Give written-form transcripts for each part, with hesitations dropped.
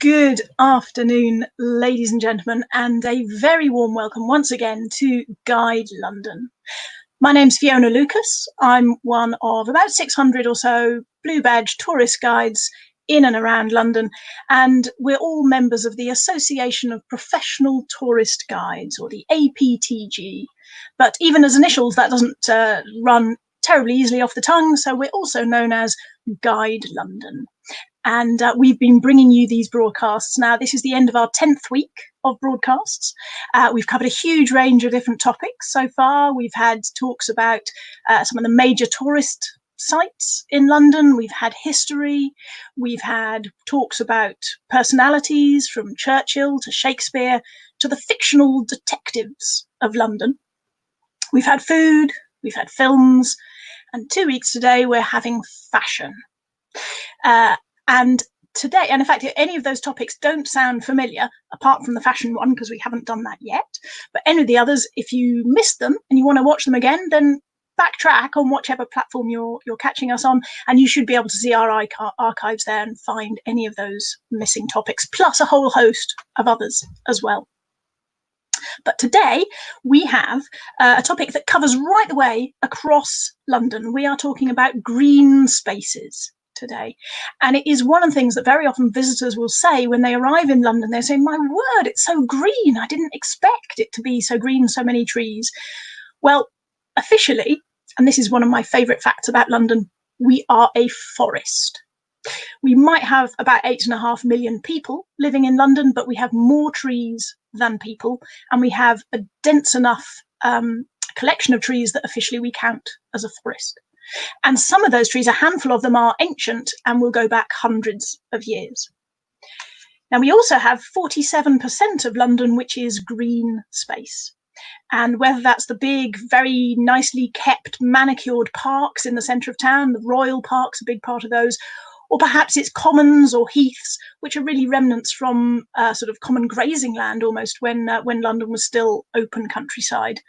Good afternoon, ladies and gentlemen, and a very warm welcome once again to Guide London. My name's Fiona Lucas. I'm one of about 600 or so blue badge tourist guides in and around London, and we're all members of the Association of Professional Tourist Guides, or the APTG. But even as initials, that doesn't run terribly easily off the tongue, so we're also known as Guide London. And we've been bringing you these broadcasts. Now, this is the end of our 10th week of broadcasts. We've covered a huge range of different topics so far. We've had talks about some of the major tourist sites in London. We've had history. We've had talks about personalities from Churchill to Shakespeare to the fictional detectives of London. We've had food. We've had films. And 2 weeks today, we're having fashion. And today, and in fact, if any of those topics don't sound familiar, apart from the fashion one, because we haven't done that yet, but any of the others, if you missed them and you want to watch them again, then backtrack on whichever platform you're catching us on, and you should be able to see our archives there and find any of those missing topics, plus a whole host of others as well. But today we have a topic that covers right the way across London. We are talking about green spaces today, and it is one of the things that very often visitors will say when they arrive in London. They say, my word, it's so green. I didn't expect it to be so green, so many trees. Well, officially, and this is one of my favourite facts about London, we are a forest. We might have about 8.5 million people living in London, but we have more trees than people, and we have a dense enough collection of trees that officially we count as a forest. And some of those trees, a handful of them, are ancient and will go back hundreds of years. Now, we also have 47% of London, which is green space. And whether that's the big, very nicely kept, manicured parks in the centre of town, the Royal Park's a big part of those, or perhaps it's commons or heaths, which are really remnants from sort of common grazing land almost when London was still open countryside.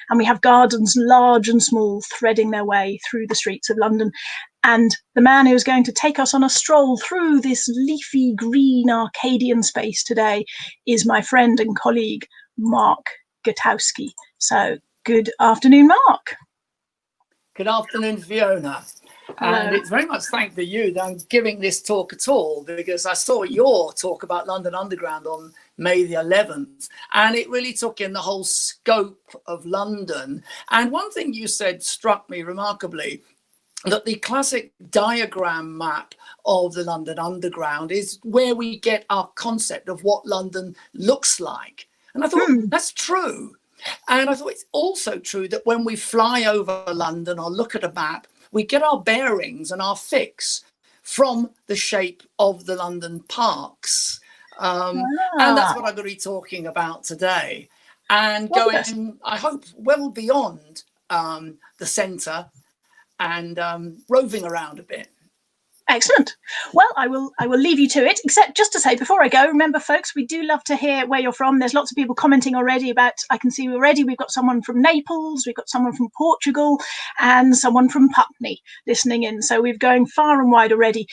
And we have gardens, large and small, threading their way through the streets of London. And the man who is going to take us on a stroll through this leafy green Arcadian space today is my friend and colleague, Mark Gatowski. So good afternoon, Mark. Good afternoon, Fiona. And it's very much thanks to you that I'm giving this talk at all, because I saw your talk about London Underground on May the 11th, and it really took in the whole scope of London. And one thing you said struck me remarkably, that the classic diagram map of the London Underground is where we get our concept of what London looks like. And I thought, that's true. And I thought it's also true that when we fly over London or look at a map, we get our bearings and our fix from the shape of the London parks. And that's what I'm going to be talking about today. And going, I hope, well beyond the centre and roving around a bit. Excellent. Well, I will leave you to it, except just to say before I go, remember, folks, we do love to hear where you're from. There's lots of people commenting already about, I can see already, we've got someone from Naples, we've got someone from Portugal, and someone from Putney listening in. So we're going far and wide already.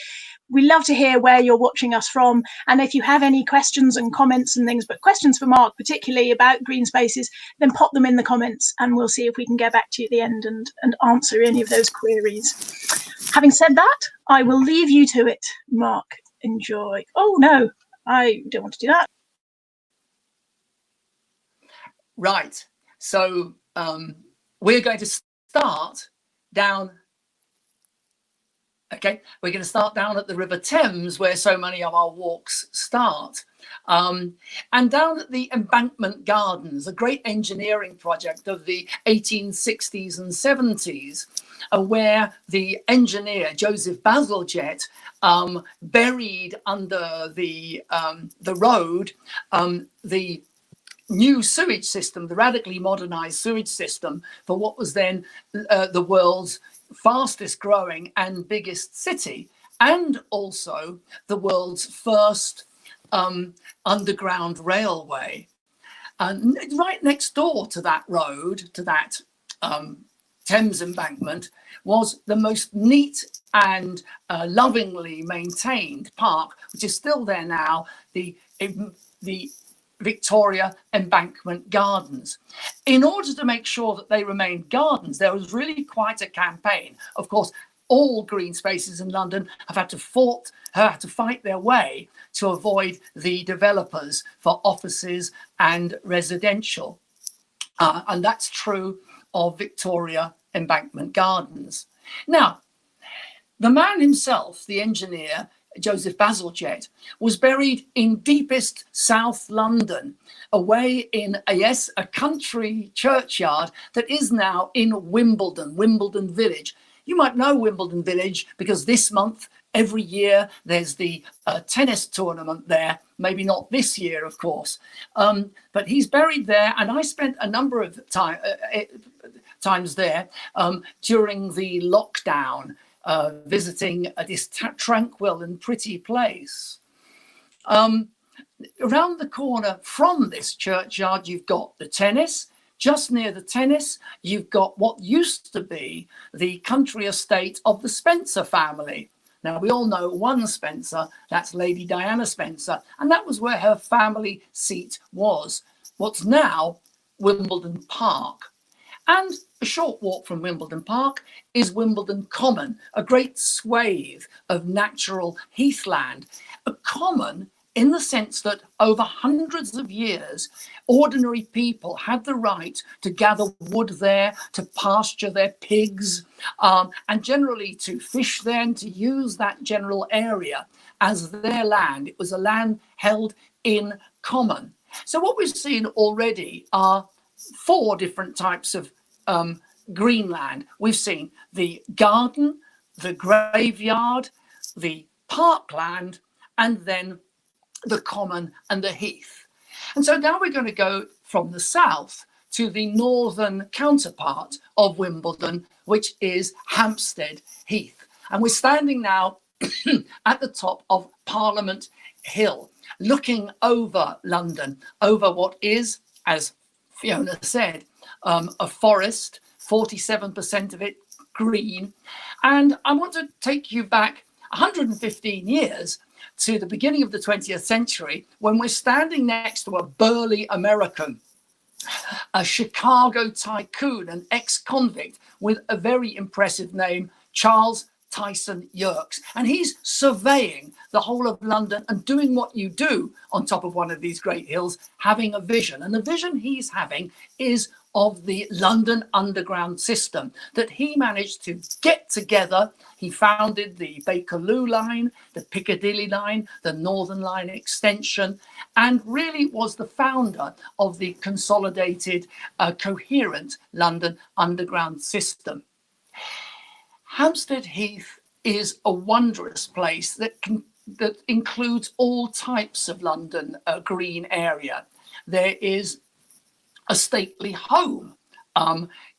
We love to hear where you're watching us from. And if you have any questions and comments and things, but questions for Mark, particularly about green spaces, then pop them in the comments and we'll see if we can get back to you at the end and answer any of those queries. Having said that, I will leave you to it, Mark. Enjoy. Oh, no, I don't want to do that. Right. So we're going to start down. Okay, we're going to start down at the River Thames, where so many of our walks start. And down at the Embankment Gardens, a great engineering project of the 1860s and 70s, where the engineer, Joseph Bazalgette, buried under the road the new sewage system, the radically modernized sewage system for what was then the world's fastest growing and biggest city, and also the world's first underground railway. And right next door to that road, to that Thames Embankment was the most neat and lovingly maintained park, which is still there now, the Victoria Embankment Gardens. In order to make sure that they remained gardens, there was really quite a campaign. Of course, all green spaces in London have had to fight their way to avoid the developers for offices and residential. And that's true of Victoria Embankment Gardens. Now, the man himself, the engineer, Joseph Bazalgette, was buried in deepest South London, away in a country churchyard that is now in Wimbledon Village. You might know Wimbledon Village because this month, every year, there's the tennis tournament there. Maybe not this year, of course, but he's buried there. And I spent a number of times there during the lockdown, visiting this tranquil and pretty place. Around the corner from this churchyard, you've got the tennis. Just near the tennis, you've got what used to be the country estate of the Spencer family. Now, we all know one Spencer, that's Lady Diana Spencer, and that was where her family seat was, what's now Wimbledon Park. And a short walk from Wimbledon Park is Wimbledon Common, a great swathe of natural heathland. A common in the sense that over hundreds of years, ordinary people had the right to gather wood there, to pasture their pigs, and generally to fish there and to use that general area as their land. It was a land held in common. So what we've seen already are 4 different types of greenland. We've seen the garden, the graveyard, the parkland, and then the common and the heath. And so now we're going to go from the south to the northern counterpart of Wimbledon, which is Hampstead Heath. And we're standing now at the top of Parliament Hill, looking over London, over what is, as Fiona said, a forest, 47% of it green. And I want to take you back 115 years to the beginning of the 20th century, when we're standing next to a burly American, a Chicago tycoon, an ex-convict with a very impressive name, Charles Tyson Yerkes. And he's surveying the whole of London and doing what you do on top of one of these great hills, having a vision. And the vision he's having is of the London Underground system that he managed to get together. He founded the Bakerloo line, the Piccadilly line, the Northern Line extension, and really was the founder of the consolidated, coherent London Underground system. Hampstead Heath is a wondrous place that includes all types of London green area. There is a stately home,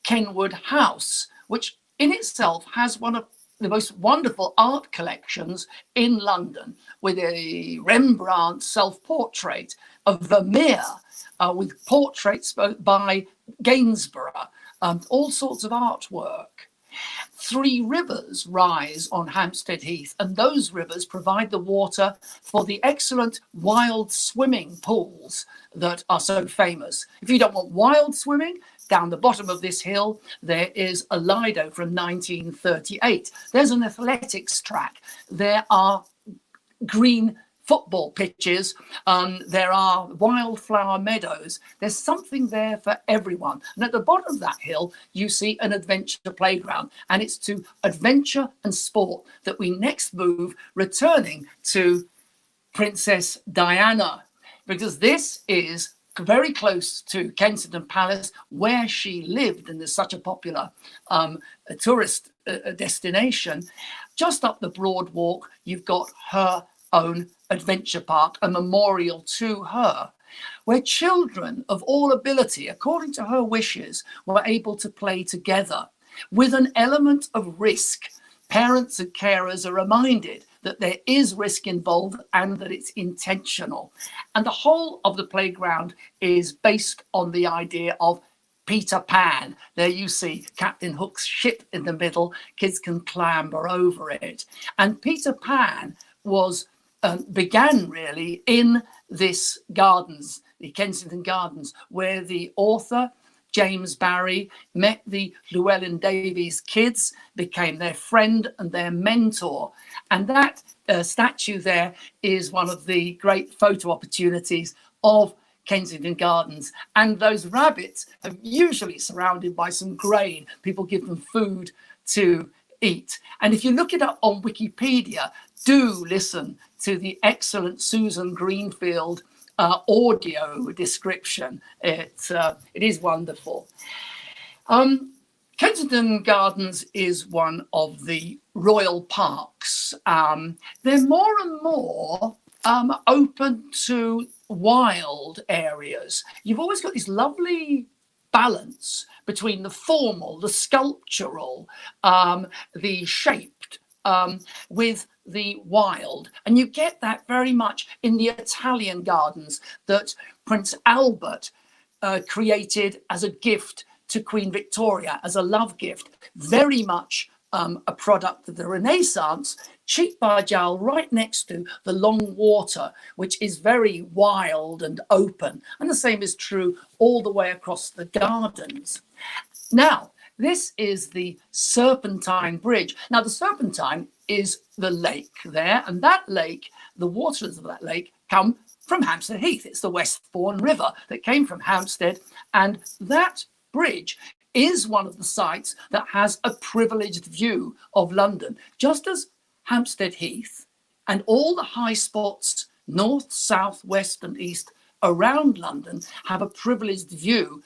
Kenwood House, which in itself has one of the most wonderful art collections in London, with a Rembrandt self-portrait, a Vermeer with portraits by Gainsborough, all sorts of artwork. 3 rivers rise on Hampstead Heath, and those rivers provide the water for the excellent wild swimming pools that are so famous. If you don't want wild swimming, down the bottom of this hill, there is a Lido from 1938. There's an athletics track. There are green football pitches. There are wildflower meadows. There's something there for everyone. And at the bottom of that hill, you see an adventure playground. And it's to adventure and sport that we next move, returning to Princess Diana, because this is very close to Kensington Palace, where she lived, and there's such a popular tourist destination. Just up the Broad Walk, you've got her own adventure park, a memorial to her, where children of all ability, according to her wishes, were able to play together with an element of risk. Parents and carers are reminded that there is risk involved and that it's intentional. And the whole of the playground is based on the idea of Peter Pan. There you see Captain Hook's ship in the middle. Kids can clamber over it. And Peter Pan was began really in this gardens, the Kensington Gardens, where the author James Barrie met the Llewellyn Davies kids, became their friend and their mentor. And that statue there is one of the great photo opportunities of Kensington Gardens. And those rabbits are usually surrounded by some grain. People give them food to eat. And if you look it up on Wikipedia, do listen to the excellent Susan Greenfield audio description. It is wonderful. Kensington Gardens is one of the royal parks. They're more and more open to wild areas. You've always got this lovely balance between the formal, the sculptural, the shaped, with the wild. And you get that very much in the Italian gardens that Prince Albert created as a gift to Queen Victoria, as a love gift. Very much a product of the Renaissance. Cheek Bar Jowl right next to the Long Water, which is very wild and open. And the same is true all the way across the gardens. Now, this is the Serpentine Bridge. Now, the Serpentine is the lake there, and that lake, the waters of that lake come from Hampstead Heath. It's the Westbourne River that came from Hampstead, and that bridge is one of the sites that has a privileged view of London, just as Hampstead Heath and all the high spots, north, south, west and east around London have a privileged view,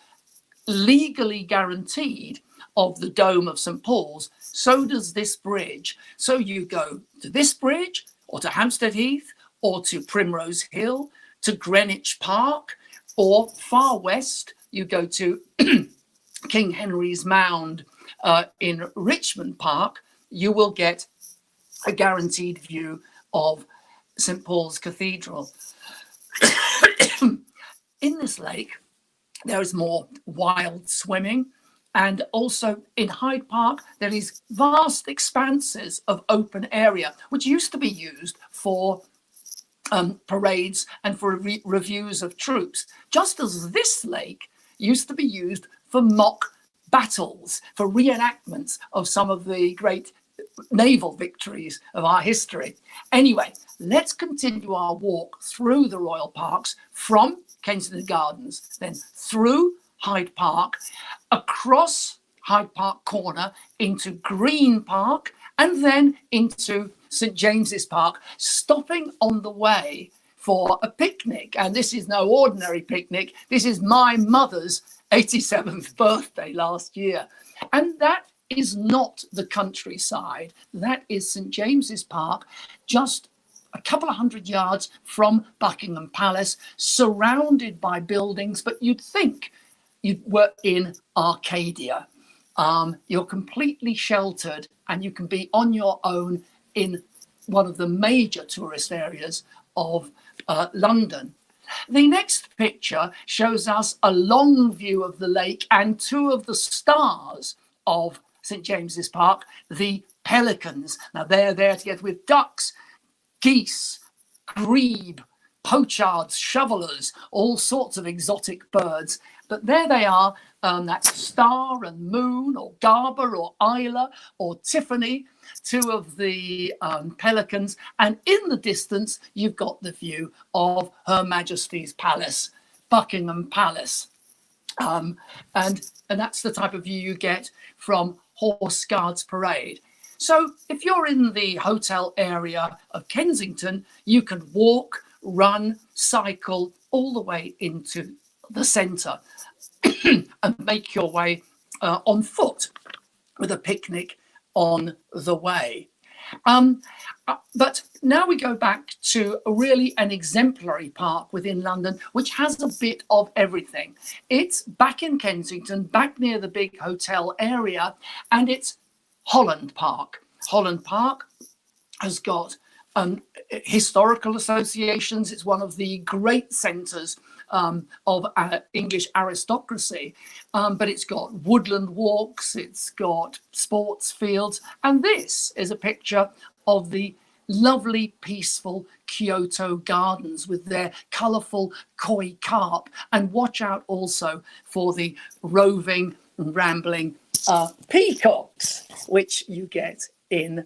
legally guaranteed, of the dome of St. Paul's. So does this bridge. So you go to this bridge or to Hampstead Heath or to Primrose Hill, to Greenwich Park, or far west, you go to King Henry's Mound in Richmond Park, you will get a guaranteed view of St. Paul's Cathedral. In this lake, there is more wild swimming. And also in Hyde Park, there is vast expanses of open area, which used to be used for parades and for reviews of troops, just as this lake used to be used for mock battles, for reenactments of some of the great naval victories of our history. Anyway, let's continue our walk through the royal parks from Kensington Gardens, then through Hyde Park, across Hyde Park Corner into Green Park, and then into St. James's Park, stopping on the way for a picnic. And this is no ordinary picnic. This is my mother's 87th birthday last year. And that is not the countryside. That is St. James's Park, just a couple of 100 yards from Buckingham Palace, surrounded by buildings, but you'd think you were in Arcadia. You're completely sheltered and you can be on your own in one of the major tourist areas of London. The next picture shows us a long view of the lake and two of the stars of St. James's Park, the pelicans. Now they're there together with ducks, geese, grebe, pochards, shovelers, all sorts of exotic birds. But there they are, that Star and Moon, or Garber, or Isla, or Tiffany, two of the pelicans. And in the distance, you've got the view of Her Majesty's Palace, Buckingham Palace. And that's the type of view you get from Horse Guards Parade. So if you're in the hotel area of Kensington, you can walk, run, cycle all the way into the centre and make your way on foot with a picnic on the way. But now we go back to really an exemplary park within London, which has a bit of everything. It's back in Kensington, back near the big hotel area, and it's Holland Park. Holland Park has got historical associations. It's one of the great centres of English aristocracy, but it's got woodland walks, it's got sports fields, and this is a picture of the lovely, peaceful Kyoto Gardens with their colourful koi carp. And watch out also for the roving and rambling peacocks, which you get in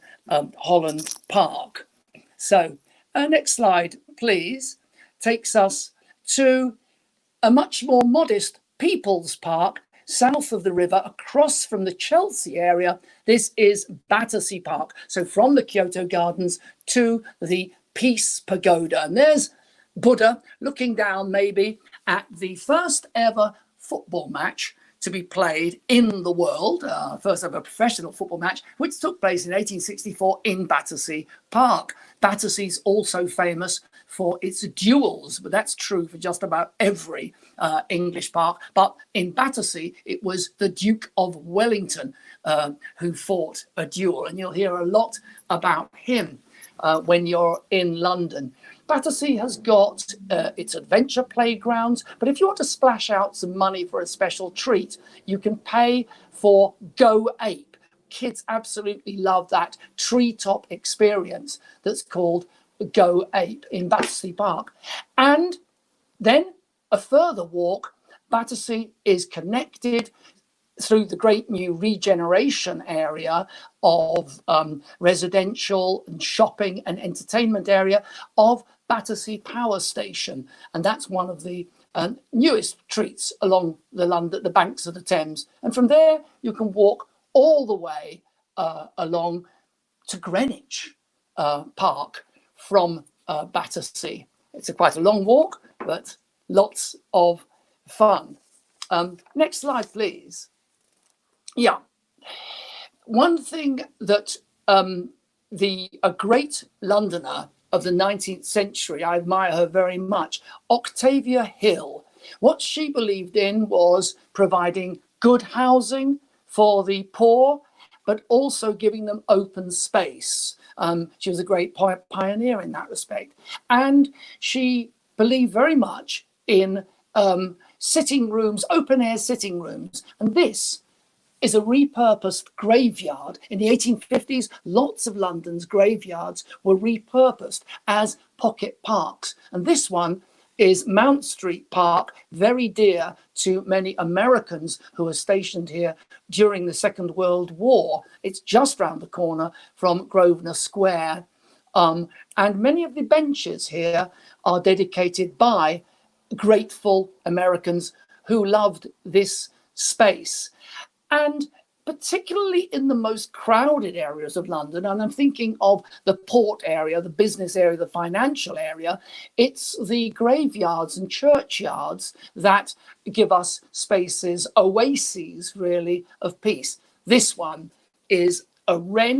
Holland Park. So next slide, please, takes us to a much more modest People's Park south of the river, across from the Chelsea area. This is Battersea Park. So from the Kyoto Gardens to the Peace Pagoda. And there's Buddha looking down maybe at the first ever football match to be played in the world, first ever professional football match, which took place in 1864 in Battersea Park. Battersea's also famous for its duels, but that's true for just about every English park. But in Battersea, it was the Duke of Wellington who fought a duel, and you'll hear a lot about him when you're in London. Battersea has got its adventure playgrounds, but if you want to splash out some money for a special treat, you can pay for Go Ape. Kids absolutely love that treetop experience that's called Go Ape in Battersea Park. And then a further walk. Battersea is connected through the great new regeneration area of residential and shopping and entertainment area of Battersea Power Station. And that's one of the newest treats along the banks of the Thames. And from there, you can walk all the way along to Greenwich Park from Battersea. It's quite a long walk, but lots of fun. Next slide, please. Yeah. One thing that a great Londoner of the 19th century, I admire her very much, Octavia Hill, what she believed in was providing good housing for the poor, but also giving them open space. She was a great pioneer in that respect. And she believed very much in sitting rooms, open air sitting rooms. And this is a repurposed graveyard. In the 1850s, lots of London's graveyards were repurposed as pocket parks. And this one is Mount Street Park, very dear to many Americans who were stationed here during the Second World War. It's just round the corner from Grosvenor Square. And many of the benches here are dedicated by grateful Americans who loved this space. And particularly in the most crowded areas of London, and I'm thinking of the port area, the business area, the financial area, it's the graveyards and churchyards that give us spaces, oases really, of peace. This one is a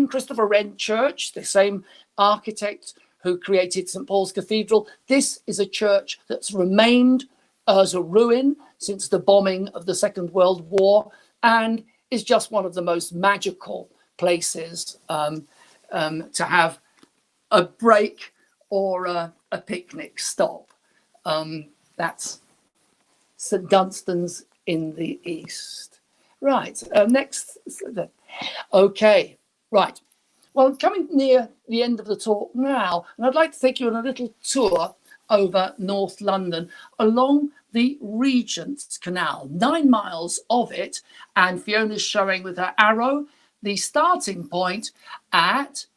Christopher Wren church, the same architect who created St. Paul's Cathedral. This is a church that's remained as a ruin since the bombing of the Second World War, and is just one of the most magical places to have a break or a picnic stop. That's St Dunstan's in the east. Right, next. Okay, right. Well, coming near the end of the talk now, and I'd like to take you on a little tour over North London along the Regent's Canal, 9 miles of it, and Fiona's showing with her arrow the starting point at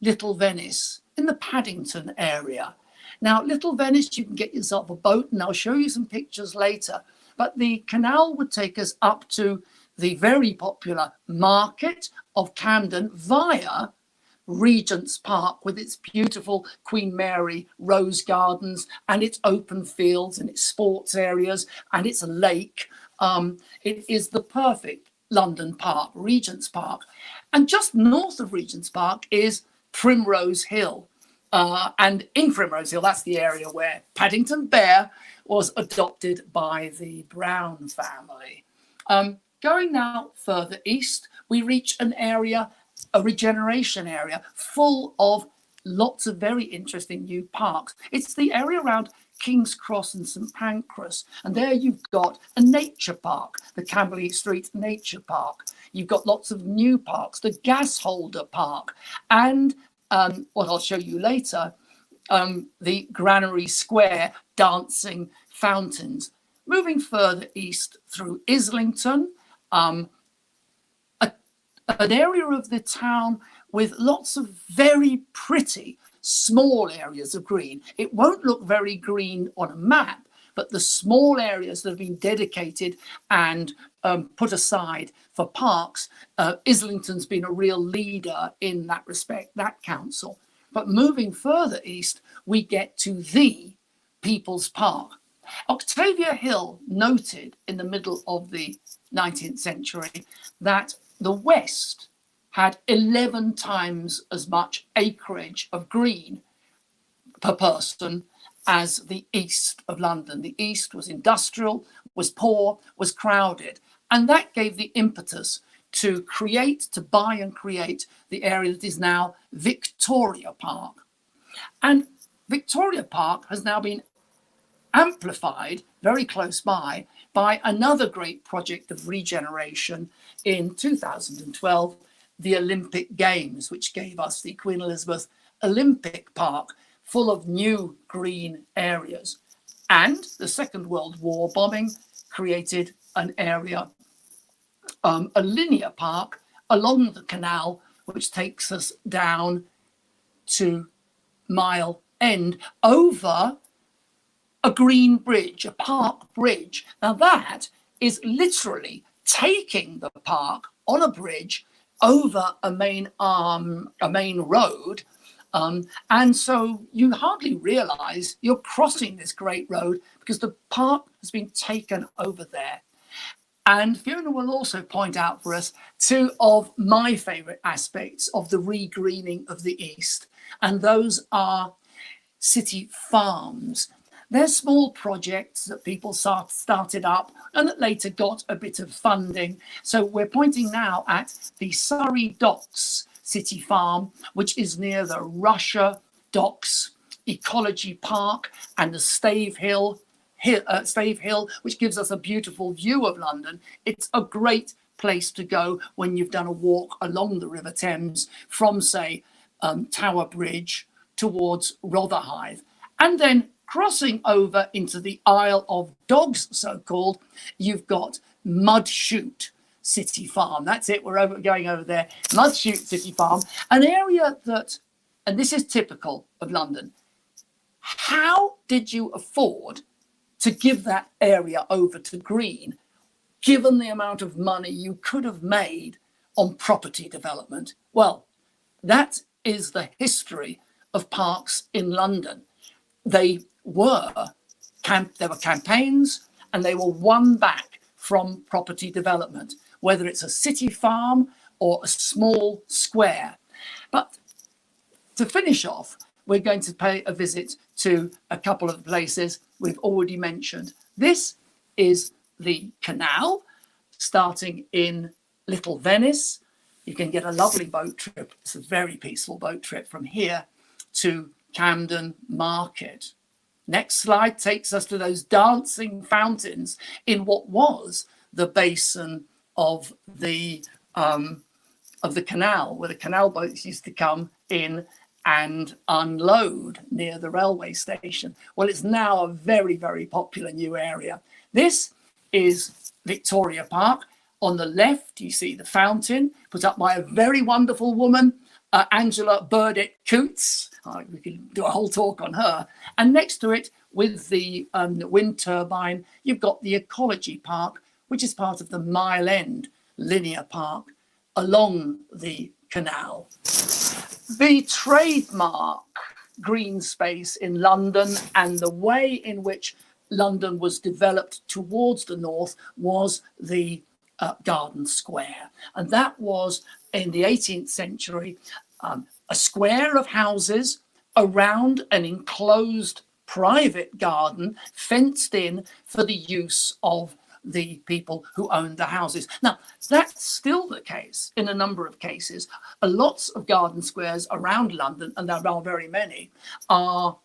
Little Venice in the Paddington area. Now, Little Venice, you can get yourself a boat, and I'll show you some pictures later, but the canal would take us up to the very popular Market of Camden via Regent's Park with its beautiful Queen Mary rose gardens and its open fields and its sports areas and its lake. It is the perfect London park, Regent's Park. And just north of Regent's Park is Primrose Hill. And in Primrose Hill, that's the area where Paddington Bear was adopted by the Brown family. Going now further east, we reach an area, a regeneration area full of lots of very interesting new parks. It's the area around King's Cross and St Pancras, and there you've got a nature park, the Camberley Street Nature Park. You've got lots of new parks, the Gasholder Park, and what I'll show you later, the Granary Square dancing fountains. Moving further east through Islington, an area of the town with lots of very pretty small areas of green. It won't look very green on a map, but the small areas that have been dedicated and put aside for parks, Islington's been a real leader in that respect, that council. But moving further east, we get to the People's Park. Octavia Hill noted in the middle of the 19th century that the West had 11 times as much acreage of green per person as the east of London. The east was industrial, was poor, was crowded. And that gave the impetus to buy and create the area that is now Victoria Park. And Victoria Park has now been amplified very close by another great project of regeneration in 2012, the Olympic Games, which gave us the Queen Elizabeth Olympic Park, full of new green areas. And the Second World War bombing created an area, a linear park along the canal, which takes us down to Mile End over a green bridge, a park bridge. Now that is literally taking the park on a bridge over a main road. And so you hardly realize you're crossing this great road because the park has been taken over there. And Fiona will also point out for us two of my favorite aspects of the regreening of the East. And those are city farms. They're small projects that people started up and that later got a bit of funding. So we're pointing now at the Surrey Docks City Farm, which is near the Russia Docks Ecology Park and the Stave Hill, which gives us a beautiful view of London. It's a great place to go when you've done a walk along the River Thames from, say, Tower Bridge towards Rotherhithe. And then crossing over into the Isle of Dogs, so-called, you've got Mudchute City Farm. That's it, we're going over there. Mudchute City Farm, an area that, and this is typical of London, how did you afford to give that area over to green, given the amount of money you could have made on property development? Well, that is the history of parks in London. There were campaigns and they were won back from property development, whether it's a city farm or a small square. But to finish off, we're going to pay a visit to a couple of places we've already mentioned. This is the Canal, starting in Little Venice. You can get a lovely boat trip. It's a very peaceful boat trip from here to Camden Market. Next slide takes us to those dancing fountains in what was the basin of the canal, where the canal boats used to come in and unload near the railway station. Well, it's now a very, very popular new area. This is Victoria Park. On the left, you see the fountain put up by a very wonderful woman, Angela Burdett Coates. We can do a whole talk on her. And next to it, with the wind turbine, you've got the Ecology Park, which is part of the Mile End Linear Park along the canal. The trademark green space in London and the way in which London was developed towards the north was the Garden Square. And that was, in the 18th century, a square of houses around an enclosed private garden, fenced in for the use of the people who owned the houses. Now, that's still the case in a number of cases. Lots of garden squares around London, and there are very many, are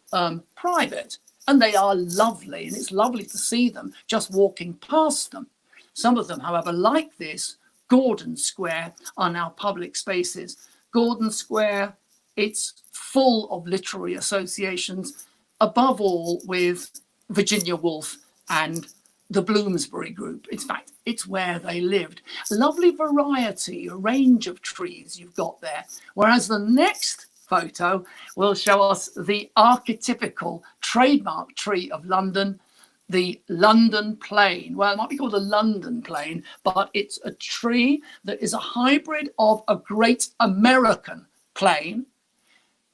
private, and they are lovely, and it's lovely to see them just walking past them. Some of them, however, like this Gordon Square, are now public spaces. Gordon Square, it's full of literary associations, above all with Virginia Woolf and the Bloomsbury Group. In fact, it's where they lived. Lovely variety, a range of trees you've got there. Whereas the next photo will show us the archetypical trademark tree of London, the London plane. Well, it might be called a London plane, but it's a tree that is a hybrid of a great American plane,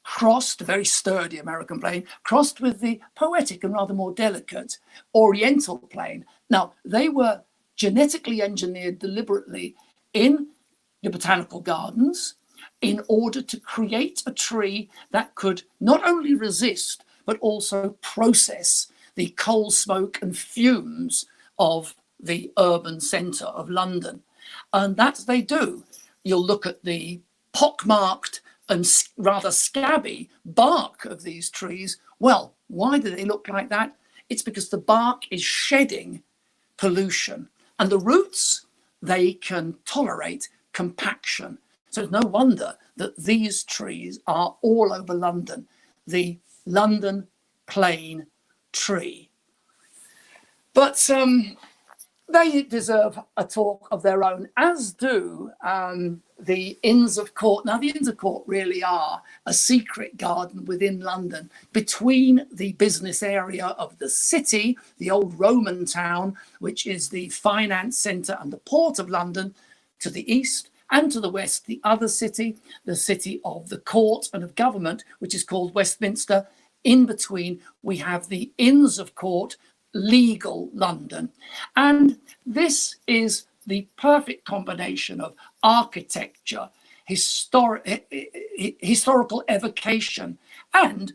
crossed, a very sturdy American plane, crossed with the poetic and rather more delicate Oriental plane. Now, they were genetically engineered deliberately in the Botanical Gardens in order to create a tree that could not only resist, but also process the coal smoke and fumes of the urban centre of London. And that they do. You'll look at the pockmarked and rather scabby bark of these trees. Well, why do they look like that? It's because the bark is shedding pollution, and the roots, they can tolerate compaction. So it's no wonder that these trees are all over London. The London plane tree. But they deserve a talk of their own, as do the Inns of Court. Now, the Inns of Court really are a secret garden within London, between the business area of the city, the old Roman town, which is the finance centre and the port of London, to the east, and to the west, the other city, the city of the court and of government, which is called Westminster. In between, we have the Inns of Court, legal London. And this is the perfect combination of architecture, historical evocation, and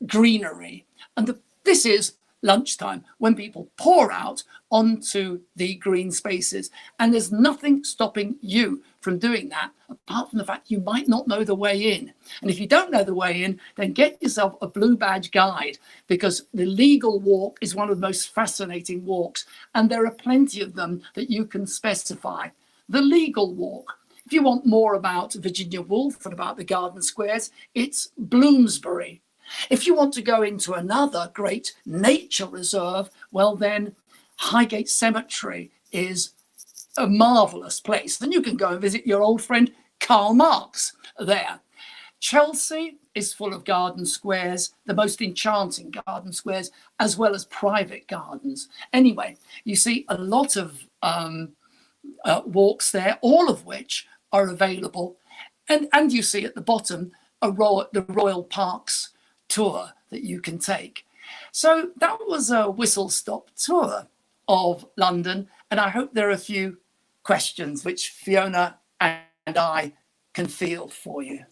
greenery. And this is lunchtime, when people pour out onto the green spaces. And there's nothing stopping you from doing that, apart from the fact you might not know the way in. And if you don't know the way in, then get yourself a blue badge guide, because the legal walk is one of the most fascinating walks. And there are plenty of them that you can specify. The legal walk. If you want more about Virginia Woolf and about the garden squares, it's Bloomsbury. If you want to go into another great nature reserve, well then Highgate Cemetery is a marvellous place. Then you can go and visit your old friend Karl Marx there. Chelsea is full of garden squares, the most enchanting garden squares, as well as private gardens. Anyway, you see a lot of walks there, all of which are available. And you see at the bottom the Royal Parks tour that you can take. So that was a whistle-stop tour of London, and I hope there are a few questions which Fiona and I can field for you.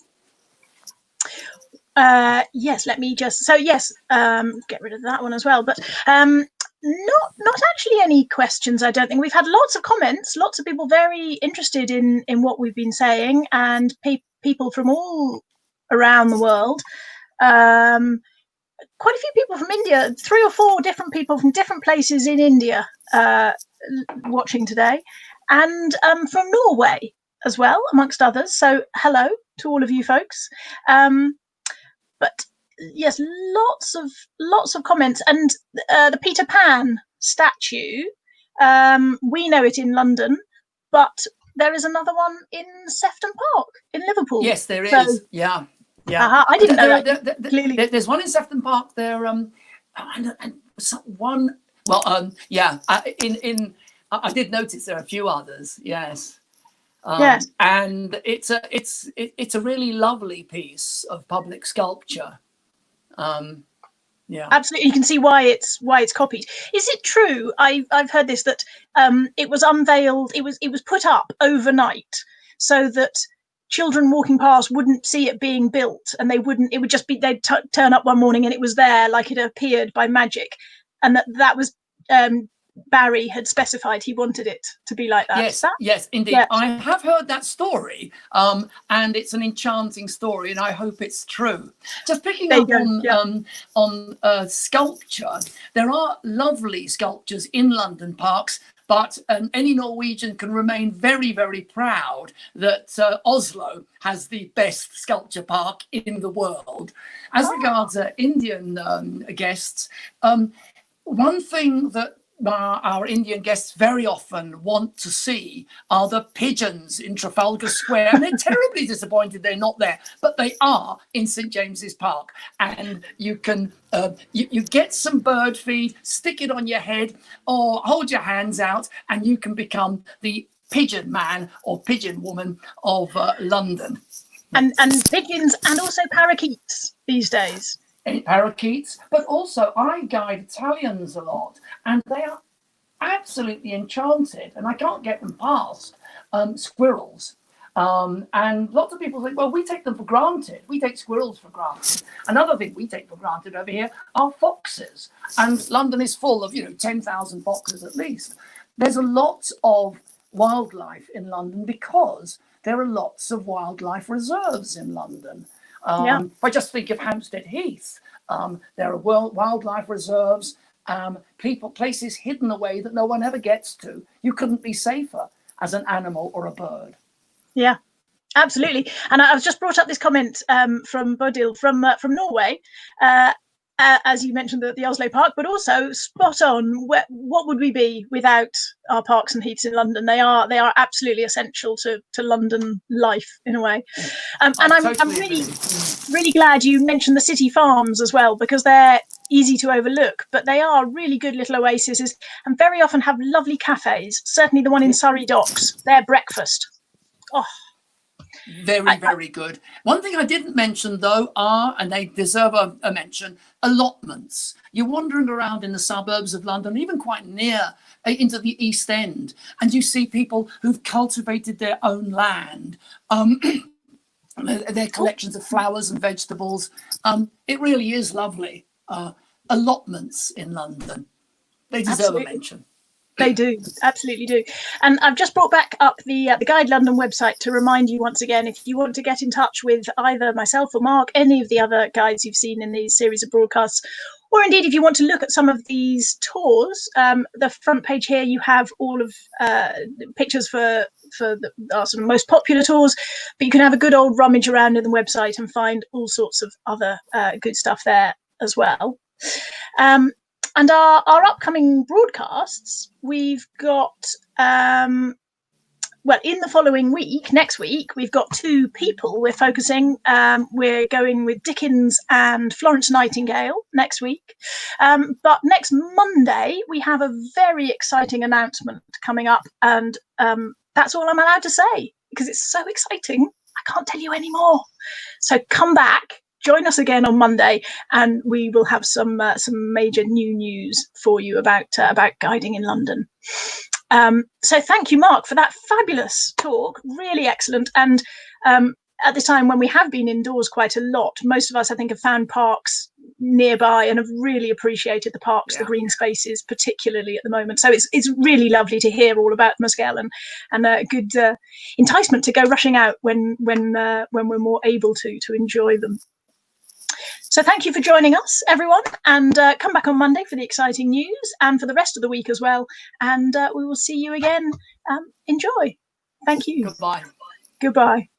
Yes, let me just, so yes, get rid of that one as well, but not actually any questions, I don't think. We've had lots of comments, lots of people very interested in what we've been saying, and people from all around the world. Quite a few people from India, 3 or 4 different people from different places in India watching today, and from Norway as well, amongst others. So hello to all of you folks. But yes, lots of comments, and the Peter Pan statue, we know it in London, but there is another one in Sefton Park in Liverpool. Yes, there is. So, yeah. I didn't know that. Clearly, there's one in Sefton Park there. And one. Well, yeah. I did notice there are a few others. Yes. Yes. And it's a really lovely piece of public sculpture. Yeah. Absolutely, you can see why it's copied. Is it true? I've heard this, that it was unveiled. It was put up overnight so that children walking past wouldn't see it being built, and it would just be, they'd turn up one morning and it was there, like it appeared by magic, and that was Barry had specified he wanted it to be like that. Yes, indeed. Yeah. I have heard that story, and it's an enchanting story, and I hope it's true. Just picking up on sculpture, there are lovely sculptures in London parks, but any Norwegian can remain very, very proud that Oslo has the best sculpture park in the world. As regards Indian guests, one thing that our Indian guests very often want to see are the pigeons in Trafalgar Square, and they're terribly disappointed they're not there, but they are in St James's Park, and you can you get some bird feed, stick it on your head or hold your hands out, and you can become the pigeon man or pigeon woman of London. And pigeons and also parakeets these days. Parakeets, but also I guide Italians a lot, and they are absolutely enchanted, and I can't get them past squirrels. And lots of people think, well, we take them for granted. We take squirrels for granted. Another thing we take for granted over here are foxes, and London is full of 10,000 foxes at least. There's a lot of wildlife in London because there are lots of wildlife reserves in London. If I just think of Hampstead Heath, there are wildlife reserves, places hidden away that no one ever gets to. You couldn't be safer as an animal or a bird. Yeah, absolutely. And I've just brought up this comment from Bodil from Norway, as you mentioned the Oslo Park, but also spot on. What would we be without our parks and heaths in London? They are absolutely essential to London life in a way. And I'm really glad you mentioned the city farms as well, because they're easy to overlook, but they are really good little oases and very often have lovely cafes. Certainly the one in Surrey Docks, their breakfast. Oh, very good. One thing I didn't mention though and they deserve a mention, allotments. You're wandering around in the suburbs of London, even quite near into the East End, and you see people who've cultivated their own land, their collections of flowers and vegetables. It really is lovely. Allotments in London, they deserve a mention. They do, absolutely do. And I've just brought back up the Guide London website to remind you once again, if you want to get in touch with either myself or Mark, any of the other guides you've seen in these series of broadcasts, or indeed if you want to look at some of these tours, the front page here, you have all of pictures for our sort of most popular tours, but you can have a good old rummage around in the website and find all sorts of other good stuff there as well. And our upcoming broadcasts, we've got, in the following week, next week, we've got two people we're focusing. We're going with Dickens and Florence Nightingale next week. But next Monday, we have a very exciting announcement coming up. And that's all I'm allowed to say, because it's so exciting. I can't tell you any more. So come back. Join us again on Monday, and we will have some major new news for you about guiding in London. So thank you, Mark, for that fabulous talk. Really excellent. And at the time when we have been indoors quite a lot, most of us, I think, have found parks nearby and have really appreciated the parks, the green spaces, particularly at the moment. So it's really lovely to hear all about them as well, and a good enticement to go rushing out when we're more able to enjoy them. So thank you for joining us, everyone, and come back on Monday for the exciting news and for the rest of the week as well. And we will see you again. Enjoy. Thank you. Goodbye. Goodbye.